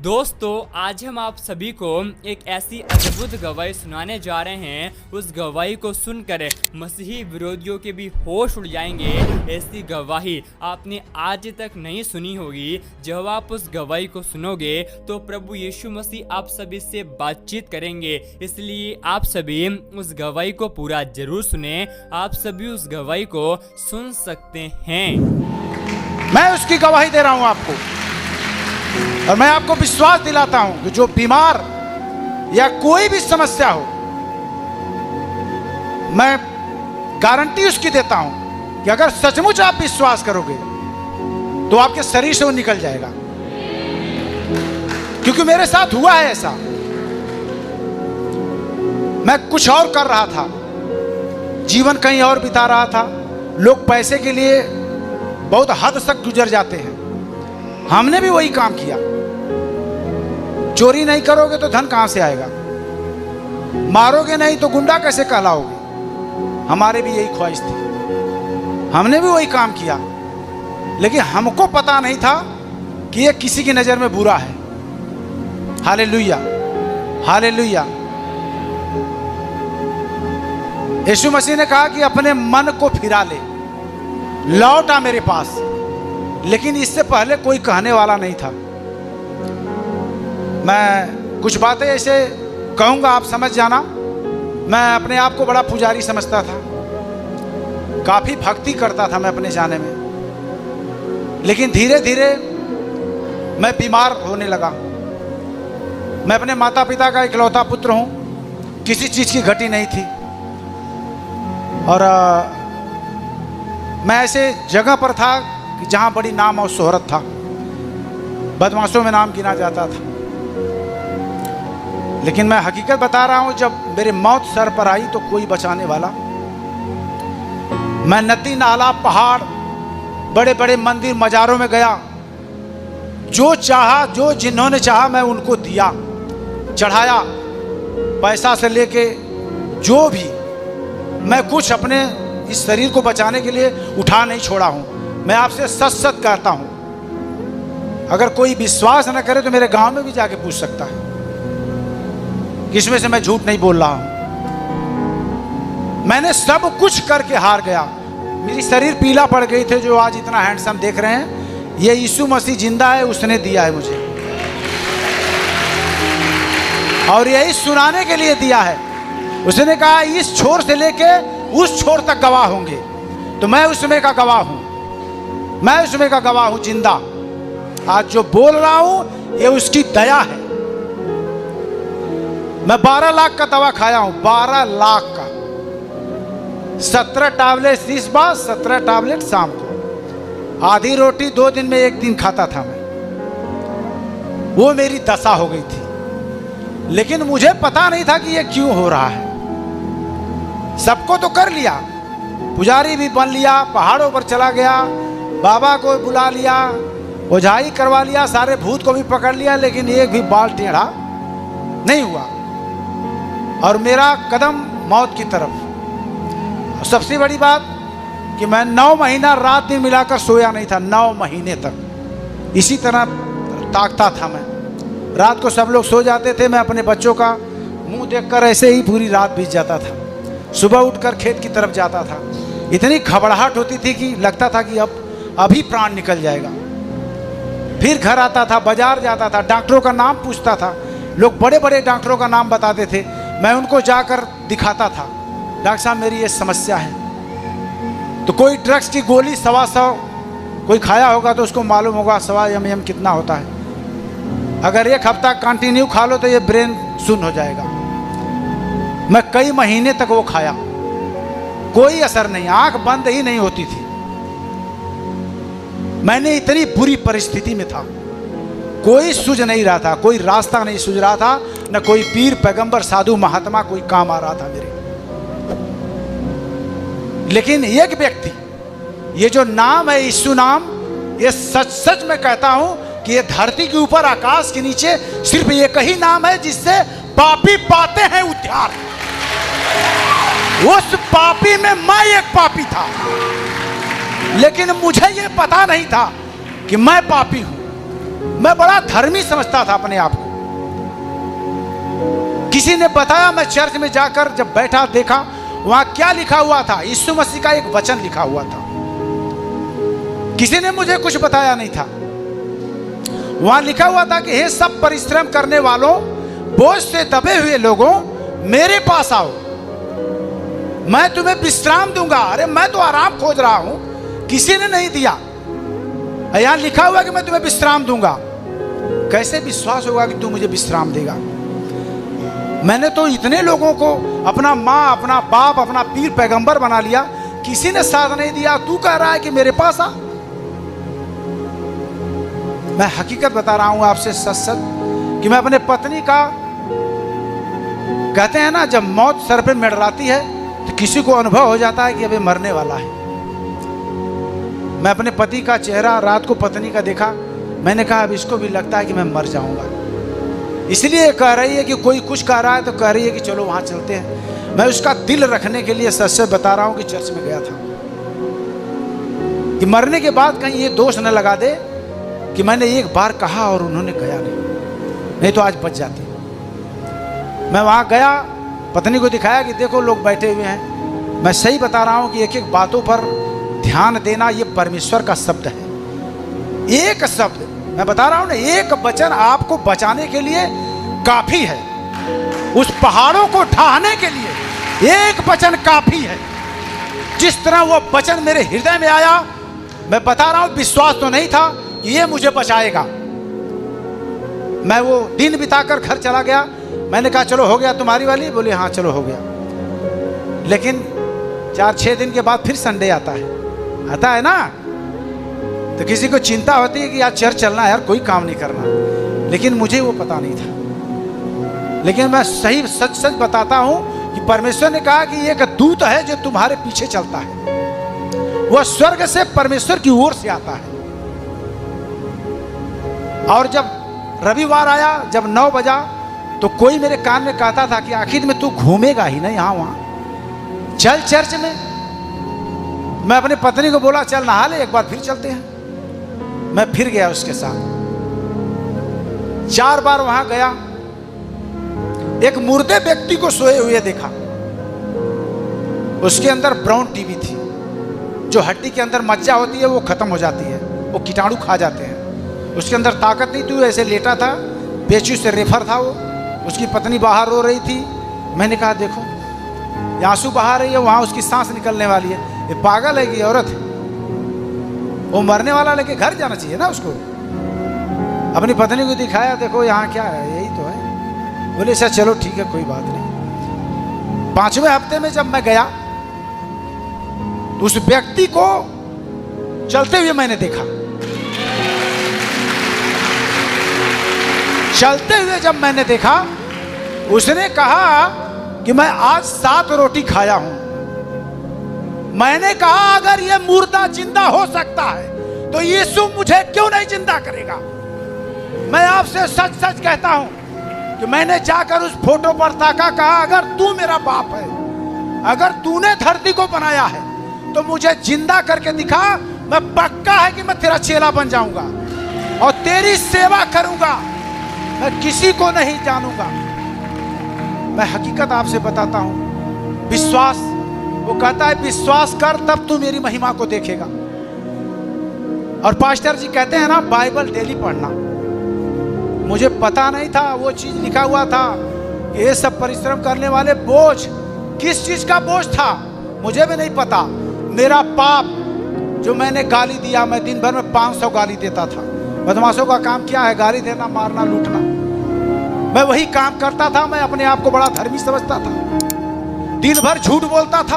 दोस्तों, आज हम आप सभी को एक ऐसी अद्भुत गवाही सुनाने जा रहे हैं। उस गवाही को सुनकर मसीही विरोधियों के भी होश उड़ जाएंगे। ऐसी गवाही आपने आज तक नहीं सुनी होगी। जब आप उस गवाही को सुनोगे तो प्रभु यीशु मसीह आप सभी से बातचीत करेंगे। इसलिए आप सभी उस गवाही को पूरा जरूर सुने। आप सभी उस गवाही को सुन सकते हैं। मैं उसकी गवाही दे रहा हूं आपको, और मैं आपको विश्वास दिलाता हूं कि जो बीमार या कोई भी समस्या हो, मैं गारंटी उसकी देता हूं कि अगर सचमुच आप विश्वास करोगे तो आपके शरीर से वो निकल जाएगा। क्योंकि मेरे साथ हुआ है ऐसा। मैं कुछ और कर रहा था, जीवन कहीं और बिता रहा था। लोग पैसे के लिए बहुत हद तक गुजर जाते हैं। हमने भी वही काम किया। चोरी नहीं करोगे तो धन कहां से आएगा? मारोगे नहीं तो गुंडा कैसे कहलाओगे? हमारे भी यही ख्वाहिश थी। हमने भी वही काम किया, लेकिन हमको पता नहीं था कि ये किसी की नजर में बुरा है। Hallelujah, hallelujah. यीशु मसीह ने कहा कि अपने मन को फिरा ले, लौट आ मेरे पास। लेकिन इससे पहले कोई कहने वाला नहीं था। मैं कुछ बातें ऐसे कहूंगा, आप समझ जाना। मैं अपने आप को बड़ा पुजारी समझता था, काफी भक्ति करता था मैं अपने जाने में। लेकिन धीरे धीरे मैं बीमार होने लगा। मैं अपने माता पिता का इकलौता पुत्र हूं, किसी चीज की घटी नहीं थी। और मैं ऐसे जगह पर था कि जहां बड़ी नाम और शोहरत था, बदमाशों में नाम गिना जाता था। लेकिन मैं हकीकत बता रहा हूं, जब मेरी मौत सर पर आई तो कोई बचाने वाला। मैं नदी नाला पहाड़ बड़े बड़े मंदिर मजारों में गया। जो चाहा, जो जिन्होंने चाहा मैं उनको दिया, चढ़ाया। पैसा से लेके जो भी, मैं कुछ अपने इस शरीर को बचाने के लिए उठा नहीं छोड़ा हूं। मैं आपसे सच सच कहता हूं। अगर कोई विश्वास न करे तो मेरे गांव में भी जाके पूछ सकता है, इसमें से मैं झूठ नहीं बोल रहा हूं। मैंने सब कुछ करके हार गया। मेरी शरीर पीला पड़ गई थे। जो आज इतना हैंडसम देख रहे हैं, ये यीशु मसीह जिंदा है, उसने दिया है मुझे, और यही सुनाने के लिए दिया है। उसने कहा इस छोर से लेके उस छोर तक गवाह होंगे। तो मैं उसमें का गवाह हूं, मैं उसमें का गवाह हूं जिंदा। आज जो बोल रहा हूं ये उसकी दया है। मैं 12 लाख का दवा खाया हूं, 12 लाख का। 17 टैबलेट इस बार, 17 टैबलेट शाम को। आधी रोटी 2 दिन में 1 दिन खाता था मैं। वो मेरी दशा हो गई थी। लेकिन मुझे पता नहीं था कि ये क्यों हो रहा है। सबको तो कर लिया, पुजारी भी बन लिया, पहाड़ों पर चला गया, बाबा को बुला लिया, ओझाई करवा लिया, सारे भूत को भी पकड़ लिया, लेकिन एक भी बाल टेढ़ा नहीं हुआ। और मेरा कदम मौत की तरफ। सबसे बड़ी बात कि मैं 9 महीना रात दिन मिलाकर सोया नहीं था। 9 महीने तक इसी तरह ताकता था मैं। रात को सब लोग सो जाते थे, मैं अपने बच्चों का मुंह देखकर ऐसे ही पूरी रात बीत जाता था। सुबह उठकर खेत की तरफ जाता था। इतनी घबराहट होती थी कि लगता था कि अभी प्राण निकल जाएगा। फिर घर आता था, बाजार जाता था, डॉक्टरों का नाम पूछता था। लोग बड़े बड़े डॉक्टरों का नाम बताते थे, मैं उनको जाकर दिखाता था, डॉक्टर साहब मेरी ये समस्या है। तो कोई ड्रग्स की गोली 125 कोई खाया होगा तो उसको मालूम होगा 125 mg कितना होता है। अगर 1 हफ्ता कंटिन्यू खा लो तो ये ब्रेन सुन्न हो जाएगा। मैं कई महीने तक वो खाया, कोई असर नहीं, आंख बंद ही नहीं होती थी। मैंने इतनी बुरी परिस्थिति में था, कोई सूझ नहीं रहा था, कोई रास्ता नहीं सूझ रहा था, न कोई पीर पैगंबर साधु महात्मा कोई काम आ रहा था मेरे। लेकिन एक व्यक्ति, ये जो नाम है यीशु नाम, ये सच सच मैं कहता हूं कि ये धरती के ऊपर आकाश के नीचे सिर्फ एक ही नाम है जिससे पापी पाते हैं उद्धार। उस पापी में मैं एक पापी था, लेकिन मुझे ये पता नहीं था कि मैं पापी हूं। मैं बड़ा धर्मी समझता था अपने आप को। किसी ने बताया, मैं चर्च में जाकर जब बैठा देखा वहां क्या लिखा हुआ था, यीशु मसीह का एक वचन लिखा हुआ था। किसी ने मुझे कुछ बताया नहीं था। वहां लिखा हुआ था कि हे सब परिश्रम करने वालों, बोझ से दबे हुए लोगों, मेरे पास आओ, मैं तुम्हें विश्राम दूंगा। अरे मैं तो आराम खोज रहा हूं, किसी ने नहीं दिया। यहां लिखा हुआ कि मैं तुम्हें विश्राम दूंगा। कैसे विश्वास होगा कि तू मुझे विश्राम देगा? मैंने तो इतने लोगों को अपना माँ, अपना बाप, अपना पीर पैगंबर बना लिया, किसी ने साथ नहीं दिया। तू कह रहा है कि मेरे पास आ। मैं हकीकत बता रहा हूं आपसे, सच सच, कि मैं अपने पत्नी का, कहते हैं ना जब मौत सर पे मंडराती है तो किसी को अनुभव हो जाता है कि अबे मरने वाला है। मैं अपने पति का चेहरा रात को पत्नी का देखा, मैंने कहा अब इसको भी लगता है कि मैं मर जाऊंगा। इसलिए कह रही है कि कोई कुछ कह रहा है तो कह रही है कि चलो वहां चलते हैं। मैं उसका दिल रखने के लिए सच सच बता रहा हूं कि चर्च में गया था, कि मरने के बाद कहीं ये दोष न लगा दे कि मैंने एक बार कहा और उन्होंने गया नहीं तो आज बच जाती। मैं वहां गया, पत्नी को दिखाया कि देखो लोग बैठे हुए हैं। मैं सही बता रहा हूं कि एक एक बातों पर ध्यान देना ये परमेश्वर का शब्द है। एक शब्द मैं बता रहा हूं ना, एक वचन आपको बचाने के लिए काफी है। उस पहाड़ों को ढाने के लिए एक वचन काफी है। जिस तरह वो वचन मेरे हृदय में आया, मैं बता रहा हूं विश्वास तो नहीं था कि ये मुझे बचाएगा। मैं वो दिन बिताकर घर चला गया। मैंने कहा चलो हो गया तुम्हारी वाली? बोले हाँ चलो हो गया। लेकिन 4-6 दिन के बाद फिर संडे आता है ना, तो किसी को चिंता होती है कि यार चर्च चलना है, यार कोई काम नहीं करना। लेकिन मुझे वो पता नहीं था। लेकिन मैं सही सच सच बताता हूं कि परमेश्वर ने कहा कि एक दूत है जो तुम्हारे पीछे चलता है। वह स्वर्ग से परमेश्वर की ओर से आता है। और जब रविवार आया, जब 9 बजा, तो कोई मेरे कान में कहता था कि आखिर में तू घूमेगा ही ना यहाँ वहां, चल चर्च में। मैं अपनी पत्नी को बोला चल नहा ले, एक बार फिर चलते हैं। मैं फिर गया उसके साथ। 4 बार वहां गया। एक मुर्दे व्यक्ति को सोए हुए देखा। उसके अंदर ब्राउन टीबी थी। जो हड्डी के अंदर मज्जा होती है वो खत्म हो जाती है, वो कीटाणु खा जाते हैं। उसके अंदर ताकत नहीं थी, ऐसे लेटा था, पेची से रेफर था वो। उसकी पत्नी बाहर रो रही थी। मैंने कहा देखो ये आंसू बहा रही है, वहां उसकी सांस निकलने वाली है। ये पागल है कि औरत है, वो मरने वाला लेके घर जाना चाहिए ना उसको। अपनी पत्नी को दिखाया, देखो यहाँ क्या है, यही तो है। बोले सर चलो ठीक है कोई बात नहीं। 5वें हफ्ते में जब मैं गया तो उस व्यक्ति को चलते हुए मैंने देखा। चलते हुए जब मैंने देखा, उसने कहा कि मैं आज 7 रोटी खाया हूं। मैंने कहा अगर ये मुर्दा जिंदा हो सकता है तो यीशु मुझे क्यों नहीं जिंदा करेगा? मैं आपसे सच सच कहता हूं कि मैंने जाकर उस फोटो पर ताका, कहा अगर तू मेरा बाप है, अगर तूने धरती को बनाया है तो मुझे जिंदा करके दिखा। मैं पक्का है कि मैं तेरा चेला बन जाऊंगा और तेरी सेवा करूंगा। मैं किसी को नहीं जानूंगा। मैं हकीकत आपसे बताता हूं। विश्वास, वो कहता है विश्वास कर तब तू मेरी महिमा को देखेगा। और पास्टर जी कहते हैं ना बाइबल डेली पढ़ना। मुझे पता नहीं था वो चीज लिखा हुआ था कि ये सब परिश्रम करने वाले बोझ, किस चीज का बोझ था मुझे भी नहीं पता। मेरा पाप जो मैंने गाली दिया, मैं दिन भर में 500 गाली देता था। बदमाशों का काम क्या है? गाली देना, मारना, लूटना। मैं वही काम करता था। मैं अपने आप को बड़ा धर्मी समझता था। दिन भर झूठ बोलता था।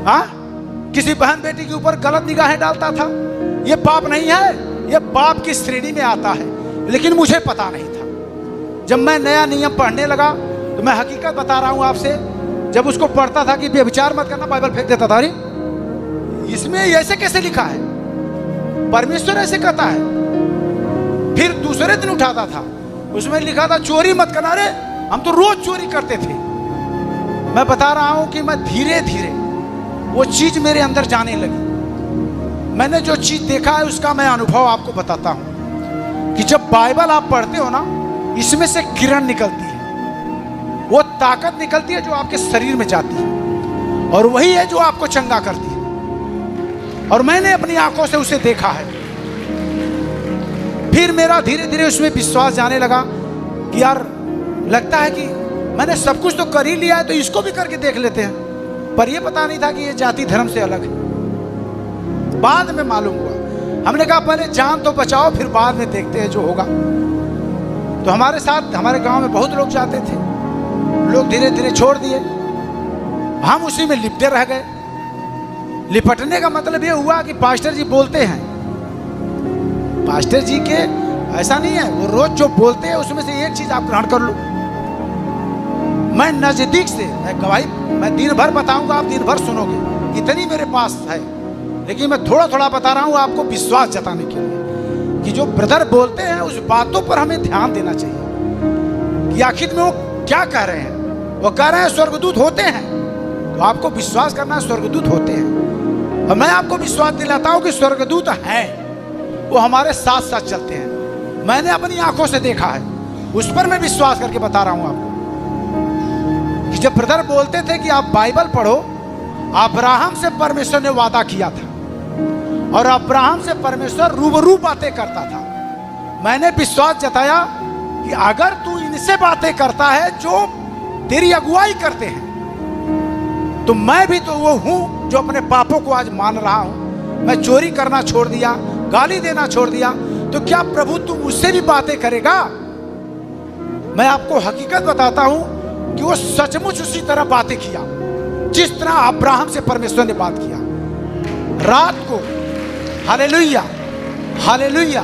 हाँ, किसी बहन बेटी के ऊपर गलत निगाहें डालता था। ये पाप नहीं है, ये पाप की श्रेणी में आता है। लेकिन मुझे पता नहीं था। जब मैं नया नियम पढ़ने लगा तो मैं हकीकत बता रहा हूं आपसे, जब उसको पढ़ता था कि व्यभिचार मत करना, बाइबल फेंक देता था। अरे इसमें ऐसे कैसे लिखा है? परमेश्वर ऐसे कहता है। फिर दूसरे दिन उठाता था, उसमें लिखा था चोरी मत करना। अरे हम तो रोज चोरी करते थे। मैं बता रहा हूं कि मैं धीरे धीरे वो चीज मेरे अंदर जाने लगी। मैंने जो चीज देखा है उसका मैं अनुभव आपको बताता हूं। कि जब बाइबल आप पढ़ते हो ना, इसमें से किरण निकलती है, वो ताकत निकलती है जो आपके शरीर में जाती है, और वही है जो आपको चंगा करती है। और मैंने अपनी आंखों से उसे देखा है। फिर मेरा धीरे धीरे उसमें विश्वास जाने लगा कि यार, लगता है कि मैंने सब कुछ तो कर ही लिया है, तो इसको भी करके देख लेते हैं। पर यह पता नहीं था कि ये जाति धर्म से अलग है। बाद में मालूम हुआ। हमने कहा पहले जान तो बचाओ, फिर बाद में देखते हैं जो होगा। तो हमारे साथ हमारे गांव में बहुत लोग जाते थे, लोग धीरे धीरे छोड़ दिए, हम उसी में लिपटे रह गए। लिपटने का मतलब ये हुआ कि पास्टर जी बोलते हैं, पास्टर जी के ऐसा नहीं है, वो रोज जो बोलते हैं उसमें से एक चीज आप ग्रहण कर लो। मैं नजदीक से, मैं गवाही, मैं दिन भर बताऊंगा, आप दिन भर सुनोगे, इतनी मेरे पास है, लेकिन मैं थोड़ा थोड़ा बता रहा हूं आपको विश्वास जताने के लिए कि जो ब्रदर बोलते हैं उस बातों पर हमें ध्यान देना चाहिए कि आखिर में वो क्या कह रहे हैं। वो कह रहे हैं स्वर्गदूत होते हैं, तो आपको विश्वास करना है स्वर्गदूत होते हैं। और मैं आपको विश्वास दिलाता हूं कि स्वर्गदूत हैं, वो हमारे साथ साथ चलते हैं। मैंने अपनी आंखों से देखा है, उस पर मैं विश्वास करके बता रहा हूं आपको कि जब ब्रदर बोलते थे कि आप बाइबल पढ़ो, अब्राहम से परमेश्वर ने वादा किया था और अब्राहम से परमेश्वर रूबरू बातें करता था। मैंने विश्वास जताया कि अगर तू इनसे बातें करता है जो तेरी अगुवाई करते हैं, तो मैं भी तो वो हूं जो अपने पापों को आज मान रहा हूं। मैं चोरी करना छोड़ दिया, गाली देना छोड़ दिया, तो क्या प्रभु तू मुझसे भी बातें करेगा? मैं आपको हकीकत बताता हूं कि वो सचमुच उसी तरह बातें किया जिस तरह अब्राहम से परमेश्वर ने बात किया। रात को हालेलुया हालेलुया,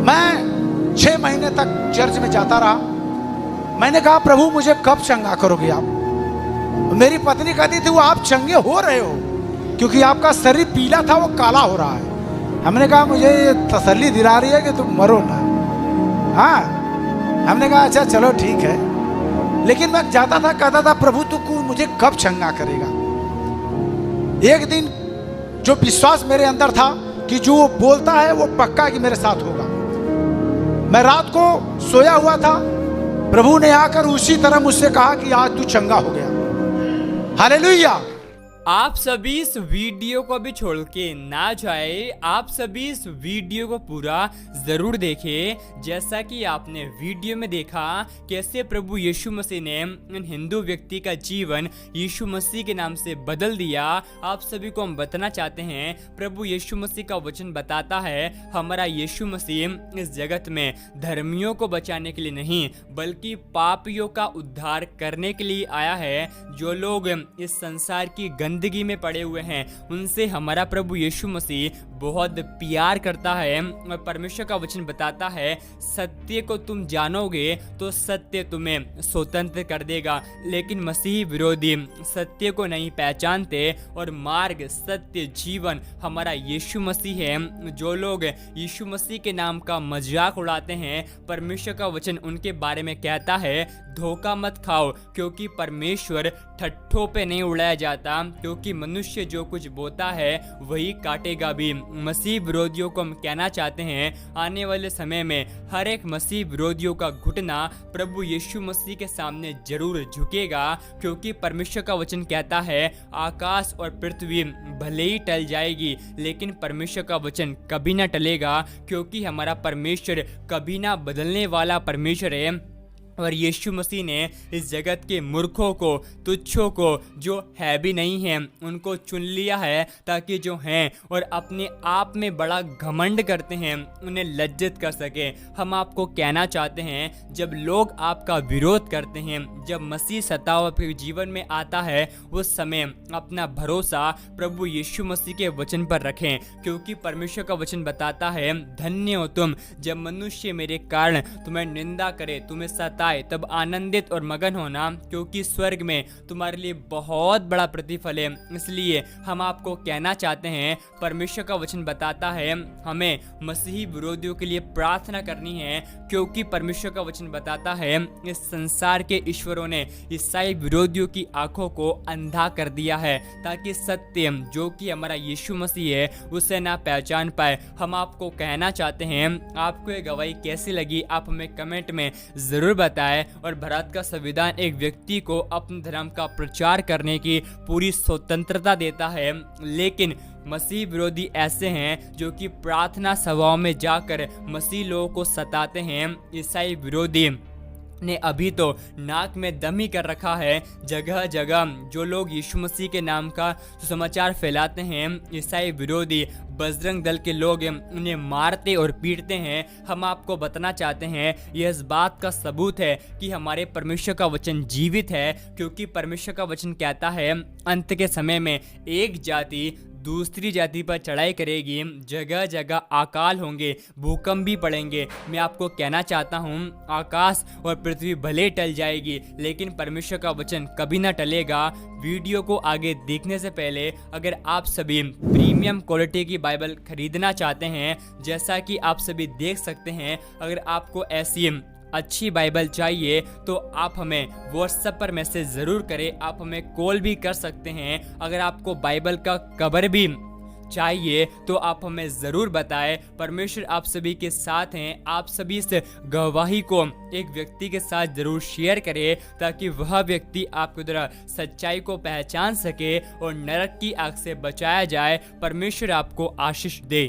मैं 6 महीने तक चर्च में जाता रहा। मैंने कहा प्रभु मुझे कब चंगा करोगे आप? मेरी पत्नी कहती थी वो आप चंगे हो रहे हो क्योंकि आपका शरीर पीला था, वो काला हो रहा है। हमने कहा मुझे ये तसल्ली दिला रही है कि तुम मरो ना। हाँ, हमने कहा अच्छा चलो ठीक है, लेकिन मैं जाता था, कहता था प्रभु तू मुझे कब चंगा करेगा? एक दिन जो विश्वास मेरे अंदर था कि जो वो बोलता है वो पक्का कि मेरे साथ होगा। मैं रात को सोया हुआ था, प्रभु ने आकर उसी तरह मुझसे कहा कि आज तू चंगा हो गया। हालेलुया। आप सभी इस वीडियो को भी छोड़ के ना जाए, आप सभी इस वीडियो को पूरा जरूर देखें। जैसा कि आपने वीडियो में देखा कैसे प्रभु यीशु मसीह ने इन हिंदू व्यक्ति का जीवन यीशु मसीह के नाम से बदल दिया। आप सभी को हम बताना चाहते हैं, प्रभु यीशु मसीह का वचन बताता है हमारा यीशु मसीह इस जगत में धर्मियों को बचाने के लिए नहीं बल्कि पापियों का उद्धार करने के लिए आया है। जो लोग इस संसार की गंदगी में पड़े हुए हैं उनसे हमारा प्रभु यीशु मसीह बहुत प्यार करता है। और परमेश्वर का वचन बताता है सत्य को तुम जानोगे तो सत्य तुम्हें स्वतंत्र कर देगा, लेकिन मसीही विरोधी सत्य को नहीं पहचानते और मार्ग सत्य जीवन हमारा यीशु मसीह है। जो लोग यीशु मसीह के नाम का मजाक उड़ाते हैं, परमेश्वर का वचन उनके बारे में कहता है धोखा मत खाओ, क्योंकि परमेश्वर ठट्ठों पे नहीं उड़ाया जाता, क्योंकि मनुष्य जो कुछ बोता है वही काटेगा भी। मसीह विरोधियों को हम कहना चाहते हैं आने वाले समय में हर एक मसीह विरोधियों का घुटना प्रभु यीशु मसीह के सामने जरूर झुकेगा, क्योंकि परमेश्वर का वचन कहता है आकाश और पृथ्वी भले ही टल जाएगी लेकिन परमेश्वर का वचन कभी ना टलेगा, क्योंकि हमारा परमेश्वर कभी ना बदलने वाला परमेश्वर है। और यीशु मसीह ने इस जगत के मूर्खों को, तुच्छों को, जो है भी नहीं है उनको चुन लिया है ताकि जो हैं और अपने आप में बड़ा घमंड करते हैं उन्हें लज्जित कर सके। हम आपको कहना चाहते हैं जब लोग आपका विरोध करते हैं, जब मसीह सताव आपके जीवन में आता है, उस समय अपना भरोसा प्रभु यीशु मसीह के वचन पर रखें, क्योंकि परमेश्वर का वचन बताता है धन्य हो तुम जब मनुष्य मेरे कारण तुम्हें निंदा करे, तुम्हें सता बताए तब आनंदित और मगन होना, क्योंकि स्वर्ग में तुम्हारे लिए बहुत बड़ा प्रतिफल है। इसलिए हम आपको कहना चाहते हैं, परमेश्वर का वचन बताता है हमें मसीही विरोधियों के लिए प्रार्थना करनी है, क्योंकि परमेश्वर का वचन बताता है इस संसार के ईश्वरों ने ईसाई विरोधियों की आंखों को अंधा कर दिया है, ताकि सत्य जो कि हमारा यीशु मसीह है उसे ना पहचान पाए। हम आपको कहना चाहते हैं, आपको ये गवाही कैसी लगी आप हमें कमेंट में जरूर बताएं। और भारत का संविधान एक व्यक्ति को अपने धर्म का प्रचार करने की पूरी स्वतंत्रता देता है, लेकिन मसीह विरोधी ऐसे हैं जो कि प्रार्थना सभाओं में जाकर मसीह लोगों को सताते हैं। ईसाई विरोधी ने अभी तो नाक में दम ही कर रखा है। जगह जगह जो लोग यीशु मसीह के नाम का सुसमाचार फैलाते हैं, ईसाई विरोधी बजरंग दल के लोग उन्हें मारते और पीटते हैं। हम आपको बताना चाहते हैं, यह इस बात का सबूत है कि हमारे परमेश्वर का वचन जीवित है, क्योंकि परमेश्वर का वचन कहता है अंत के समय में एक जाति दूसरी जाति पर चढ़ाई करेगी, जगह जगह अकाल होंगे, भूकंप भी पड़ेंगे। मैं आपको कहना चाहता हूँ, आकाश और पृथ्वी भले टल जाएगी, लेकिन परमेश्वर का वचन कभी ना टलेगा। वीडियो को आगे देखने से पहले अगर आप सभी प्रीमियम क्वालिटी की बाइबल खरीदना चाहते हैं, जैसा कि आप सभी देख सकते हैं, अगर आपको ऐसी अच्छी बाइबल चाहिए तो आप हमें व्हाट्सएप पर मैसेज ज़रूर करें। आप हमें कॉल भी कर सकते हैं। अगर आपको बाइबल का कवर भी चाहिए तो आप हमें ज़रूर बताएं। परमेश्वर आप सभी के साथ हैं। आप सभी इस गवाही को एक व्यक्ति के साथ ज़रूर शेयर करें, ताकि वह व्यक्ति आपके द्वारा सच्चाई को पहचान सके और नरक की आग से बचाया जाए। परमेश्वर आपको आशीष दे।